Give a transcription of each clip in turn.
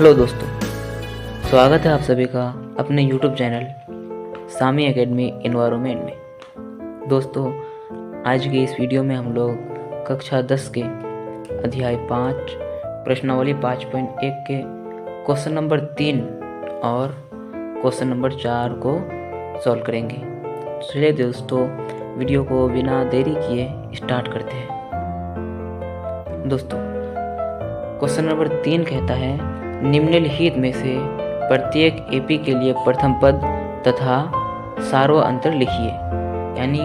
Hello दोस्तों, स्वागत है आप सभी का अपने YouTube चैनल सामी एकेडमी एनवायरनमेंट में। दोस्तों, आज की इस वीडियो में हम लोग कक्षा 10 के अध्याय 5 प्रश्नावली 5.1 के क्वेश्चन नंबर 3 और क्वेश्चन नंबर 4 को सॉल्व करेंगे। चलिए दोस्तों, वीडियो को बिना देरी किए स्टार्ट करते हैं। दोस्तों, क्वेश्चन नंबर 3 कहता है, निम्नलिखित में से प्रत्येक एपी के लिए प्रथम पद तथा सार्वअंतर लिखिए। यानी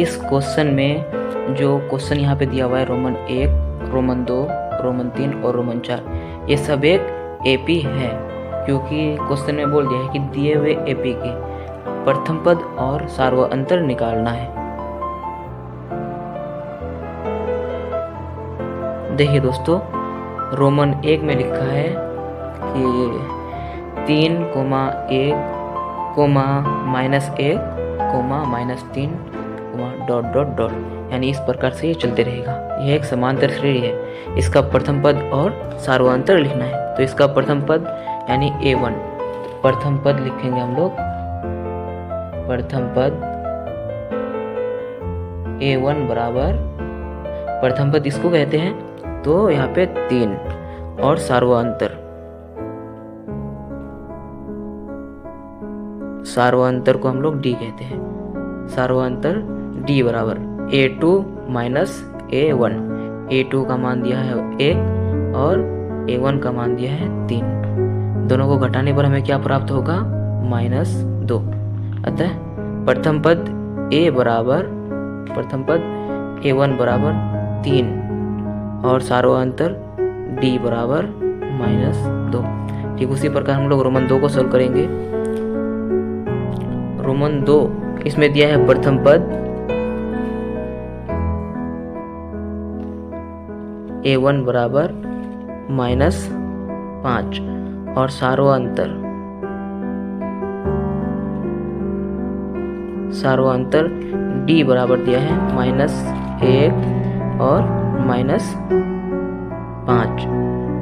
इस क्वेश्चन में जो क्वेश्चन यहाँ पे दिया हुआ है रोमन 1, रोमन 2, रोमन 3 और रोमन 4, ये सब एक एपी है, क्योंकि क्वेश्चन में बोल दिया है कि दिए हुए एपी के प्रथम पद और सार्वअंतर निकालना है। देखिए दोस्तों, रोमन 1 में लिखा है कि 3, -1, -1, -3, ... यानी इस प्रकार से ये चलते रहेगा। यह एक समांतर श्रेणी है। इसका प्रथम पद और सार्वअंतर लिखना है। तो इसका प्रथम पद यानी A1, प्रथम पद लिखेंगे हम लोग। प्रथम पद A1 बराबर, प्रथम पद इसको कहते हैं, तो यहाँ पे 3 और सार्वअंतर को हम लोग D कहते हैं। सार्वअंतर D बराबर A2 - A1। A2 का मान दिया है 1 और A1 का मान दिया है 3। दोनों को घटाने पर हमें क्या प्राप्त होगा? -2। अतः प्रथम पद A1 बराबर 3 और सार्वअंतर D बराबर -2। ठीक उसी प्रकार हम लोग रोमन 2 को सॉल्व करेंगे। रोमन 2, इसमें दिया है प्रथम पद A1 बराबर -5 और सार्वअंतर D बराबर दिया है -1 और -5।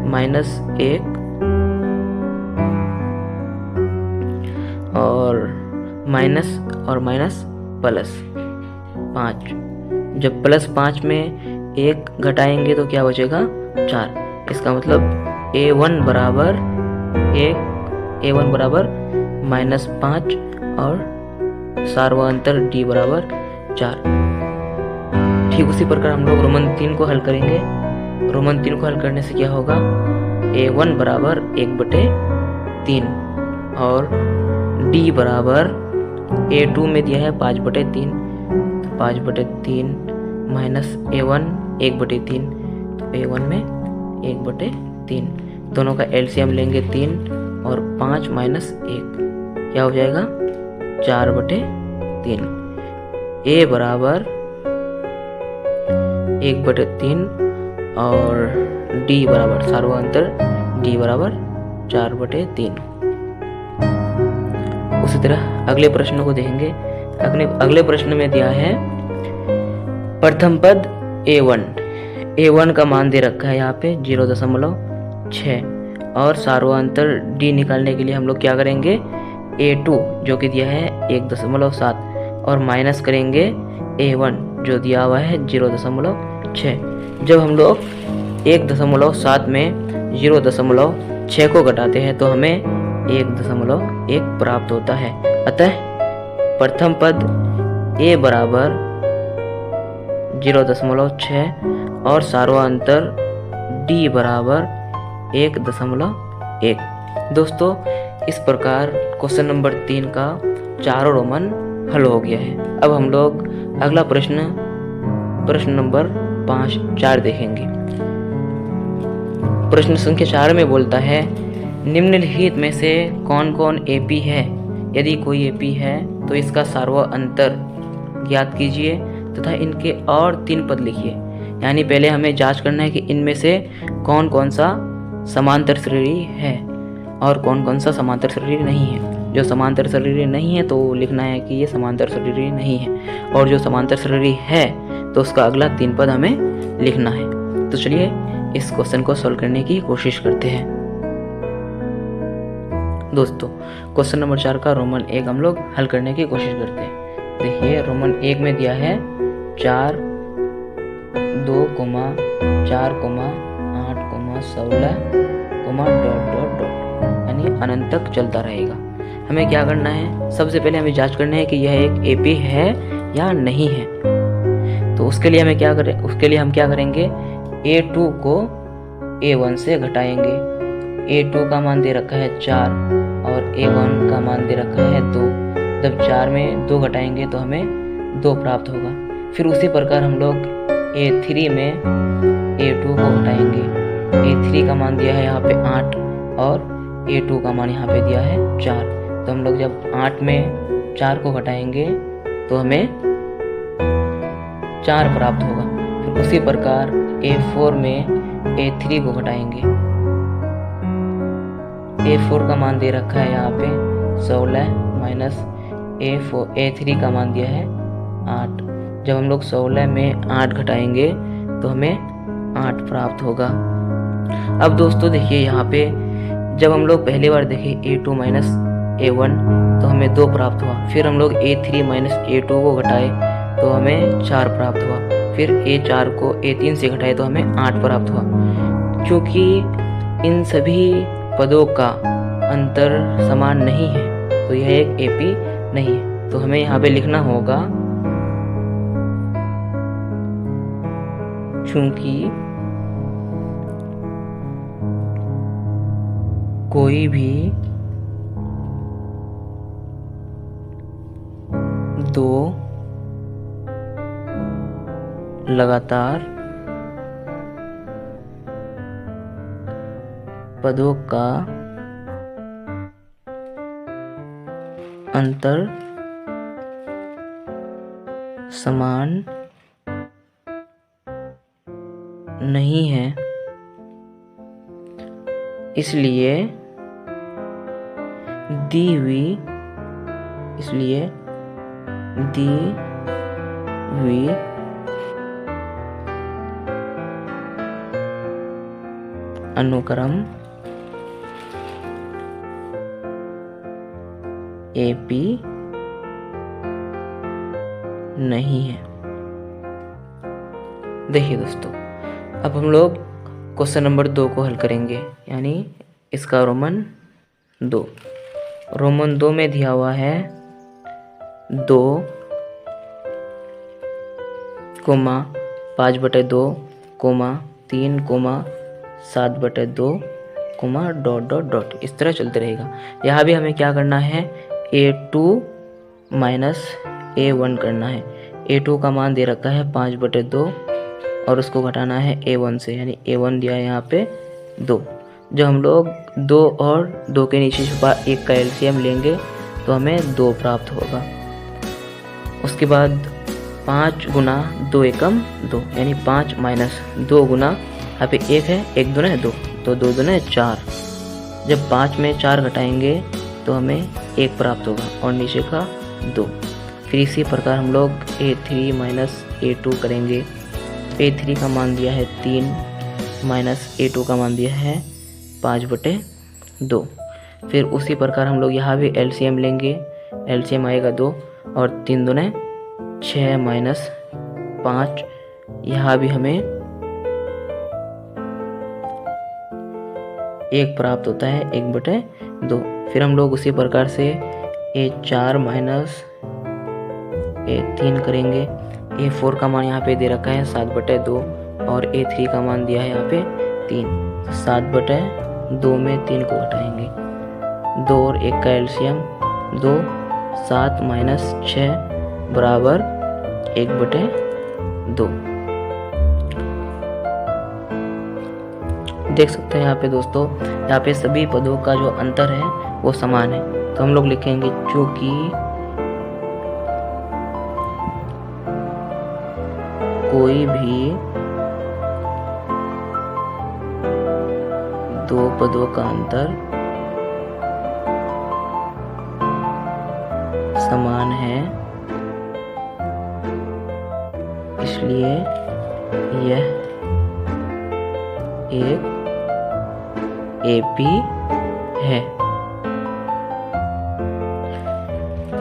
-1 और +5। जब +5 में 1 घटाएंगे तो क्या बचेगा? 4। इसका मतलब A1 बराबर -5 और सार्वअंतर D बराबर 4। ठीक उसी प्रकार हम लोग रोमन 3 को हल करेंगे। रोमन 3 को हल करने से क्या होगा? A1 बराबर 1/3 और D बराबर A2 में दिया है 5/3, तो 5/3 -A1 1/3, तो A1 में 1/3। दोनों का एलसीएम लेंगे 3 और 5 - 1 क्या हो जाएगा? 4/3। A बराबर 1/3 और D बराबर सार्वअंतर D बराबर 4/3। उसी तरह अगले प्रश्न को देखेंगे। अगले प्रश्न में दिया है प्रथम पद A1 का मान दे रखा है यहाँ पे 0.6 और सार्वअंतर D निकालने के लिए हम लोग क्या करेंगे? A2 जो कि दिया है 1.7 और माइनस करेंगे A1 जो दिया हुआ है 0.6। जब हम लोग 1.7 में 0.6 को घटाते हैं तो हमें 1.1 प्राप्त होता है। अतः प्रथम पद A बराबर 0.6 और सार्वअंतर D बराबर 1.1। दोस्तों, इस प्रकार क्वेश्चन नंबर 3 का चारों रोमन हल हो गया है। अब हम लोग अगला प्रश्न नंबर 4 देखेंगे। प्रश्न संख्या 4 में बोलता है, निम्नलिखित में से कौन कौन एपी है? यदि कोई एपी है तो इसका सार्वअंतर ज्ञात कीजिए तथा इनके और 3 पद लिखिए। यानी पहले हमें जांच करना है कि इनमें से कौन कौन सा समांतर श्रेणी है और कौन कौन सा समांतर श्रेणी नहीं है। जो समांतर श्रेणी नहीं है तो लिखना है कि ये समांतर श्रेणी नहीं है, और जो समांतर श्रेणी है तो उसका अगला 3 पद हमें लिखना है। तो चलिए इस क्वेश्चन को सॉल्व करने की कोशिश करते हैं। दोस्तों क्वेश्चन नंबर 4 का रोमन 1 हम लोग हल करने की कोशिश करते हैं। देखिए रोमन 1 में दिया है 4, 2, 4, 8, 16, डॉट डॉट डॉट, यानी अनंत तक चलता रहेगा। हमें क्या करना है, सबसे पहले हमें जांच करना है कि यह एक एपी है या नहीं है। तो उसके लिए हमें क्या करें, उसके लिए हम क्या करेंगे, A2 को A1 से घटाएंगे। A2 का मान दे रखा है 4 और A1 का मान दे रखा है 2। जब 4 में 2 घटाएंगे तो हमें 2 प्राप्त होगा। फिर उसी प्रकार हम लोग A3 में A2 को घटाएंगे। A3 का मान दिया है यहाँ पे 8 और A2 का मान यहाँ पे दिया है 4। तो हम लोग जब 8 में 4 को घटाएंगे तो हमें 4 प्राप्त होगा। फिर उसी प्रकार A4 में A3 को घटाएंगे। A4 का मान दे रखा है यहाँ पे 16 माइनस A3 का मान दिया है 8। जब हम लोग 16 में 8 घटाएंगे तो हमें 8 प्राप्त होगा। अब दोस्तों देखिए यहाँ पे जब हम लोग पहली बार देखे A2 माइनस A1 तो हमें 2 प्राप्त हुआ। फिर हम लोग A3 माइनस A2 को घटाए तो हमें 4 प्राप्त हुआ। फिर A4 को A3 से घटाए तो हमें 8 प्राप्त हुआ। क्योंकि इन सभी पदों का अंतर समान नहीं है तो यह एक एपी नहीं है। तो हमें यहाँ पे लिखना होगा चूंकि कोई भी दो लगातार पदों का अंतर समान नहीं है, इसलिए दी हुई अनुक्रम एपी नहीं है। देखिए दोस्तों अब हम लोग क्वेश्चन नंबर 2 को हल करेंगे, यानी इसका रोमन 2। रोमन 2 में दिया हुआ है 2, 5/2, 3, 7/2, डॉट डॉट डॉट, इस तरह चलते रहेगा। यहाँ भी हमें क्या करना है, A2 माइनस A1 करना है। A2 का मान दे रखा है 5/2 और उसको घटाना है A1 से, यानी A1 दिया है यहाँ पे 2। जब हम लोग 2 और 2 के नीचे छुपा 1 का एलसीएम लेंगे तो हमें 2 प्राप्त होगा। उसके बाद 5 गुना 2 एकम 2, यानी 5 माइनस 2 गुना यहाँ पे 1 है, 1 दूना है 2, तो 2 दूना है 4। जब 5 में 4 घटाएंगे तो हमें 1 प्राप्त होगा और नीचे का 2। फिर इसी प्रकार हम लोग A3 माइनस A2 करेंगे। A3 का मान दिया है 3 माइनस A2 का मान दिया है 5/2। फिर उसी प्रकार हम लोग यहाँ भी एलसीएम लेंगे। एलसीएम आएगा 2 और 3 दूने 6 माइनस 5, यहाँ भी हमें 1 प्राप्त होता है 1/2। फिर हम लोग उसी प्रकार से A4 माइनस A3 करेंगे। A4 का मान यहाँ पे दे रखा है 7/2 और A3 का मान दिया है यहाँ पे 3। 7/2 में 3 को घटाएंगे, 2 और 1 का एलसीएम 2, 7 माइनस 6 बराबर 1/2। देख सकते हैं यहाँ पे दोस्तों, यहाँ पे सभी पदों का जो अंतर है वो समान है। तो हम लोग लिखेंगे चूंकि कोई भी 2 पदों का अंतर समान है, इसलिए यह एक एपी है।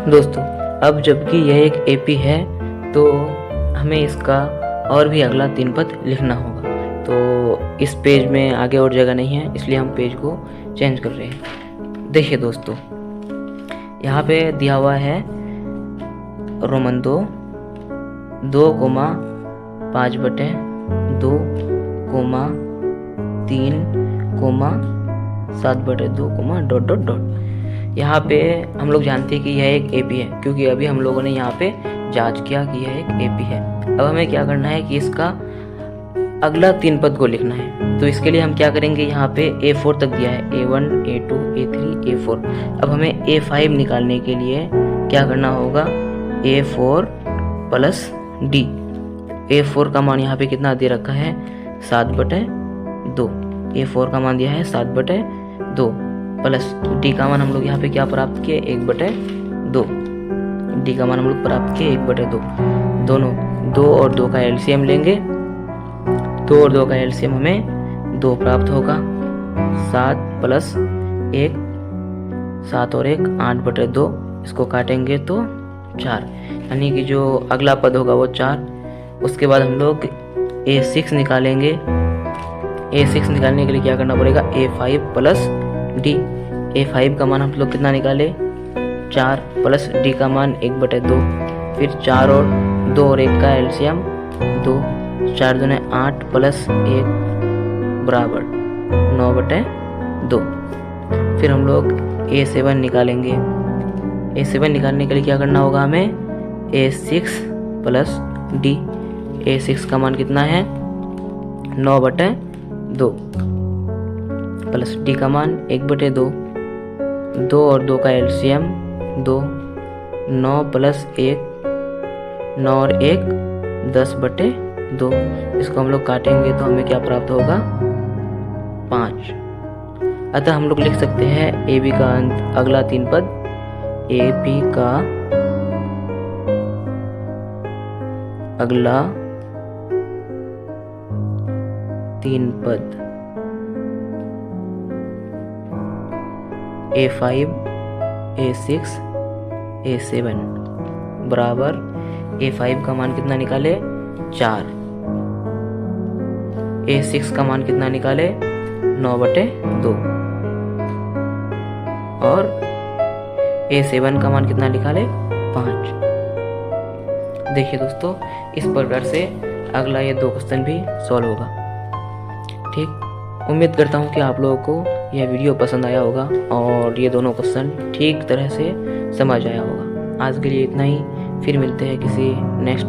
दोस्तों अब जबकि यह एक एपी है तो हमें इसका और भी अगला 3 पद लिखना होगा। तो इस पेज में आगे और जगह नहीं है, इसलिए हम पेज को चेंज कर रहे हैं। देखिए दोस्तों, यहाँ पे दिया हुआ है रोमन 2,5/2, 3, 7/2, ... यहाँ पे हम लोग जानते हैं कि यह एक एपी है, क्योंकि अभी हम लोगों ने यहाँ पे जांच किया कि यह एक एपी है। अब हमें क्या करना है कि इसका अगला 3 पद को लिखना है। तो इसके लिए हम क्या करेंगे, यहाँ पे A4 तक दिया है, A1, A2, A3, A4। अब हमें A5 निकालने के लिए क्या करना होगा, A4 + D। A4 का मान यहाँ पे कितना दे रखा है, 7/2। A4 का मान दिया है 7/2 प्लस D का मान हम लोग यहाँ पे क्या प्राप्त किए, 1/2। D का मान हम लोग प्राप्त किए 1/2। दोनों 2 और 2 का एलसीएम लेंगे। 2 और 2 का एलसीएम हमें 2 प्राप्त होगा। 7 + 1, 7 और 1 8/2। इसको काटेंगे तो 4, यानी कि जो अगला पद होगा वो 4। उसके बाद हम लोग A6 निकालेंगे। A6 निकालने के लिए क्या करना पड़ेगा, A5 + D। A5 का मान हम लोग कितना निकाले, 4 प्लस D का मान 1/2। फिर 4 और 2 और 1 का एलसीएम 2, 4 दूने 8 + 1 बराबर 9/2। फिर हम लोग A7 निकालेंगे। A7 निकालने के लिए क्या करना होगा हमें, A6 + D। A6 का मान कितना है, 9/2 प्लस D का मान 1/2। 2 और 2 का एलसीएम 2, 9 + 1, 9 और 1 10/2। इसको हम लोग काटेंगे तो हमें क्या प्राप्त होगा, 5। अतः हम लोग लिख सकते हैं AB का अगला 3 पद, AB का अगला 3 पद A5, A6, A7 बराबर A5 का मान कितना निकाले, 4। A6 का मान कितना निकाले, 9/2 और A7 का मान कितना निकाले, 5। देखिए दोस्तों, इस प्रकार से अगला ये 2 क्वेश्चन भी सॉल्व होगा। ठीक, उम्मीद करता हूँ कि आप लोगों को यह वीडियो पसंद आया होगा और ये दोनों क्वेश्चन ठीक तरह से समझ आया होगा। आज के लिए इतना ही, फिर मिलते हैं किसी नेक्स्ट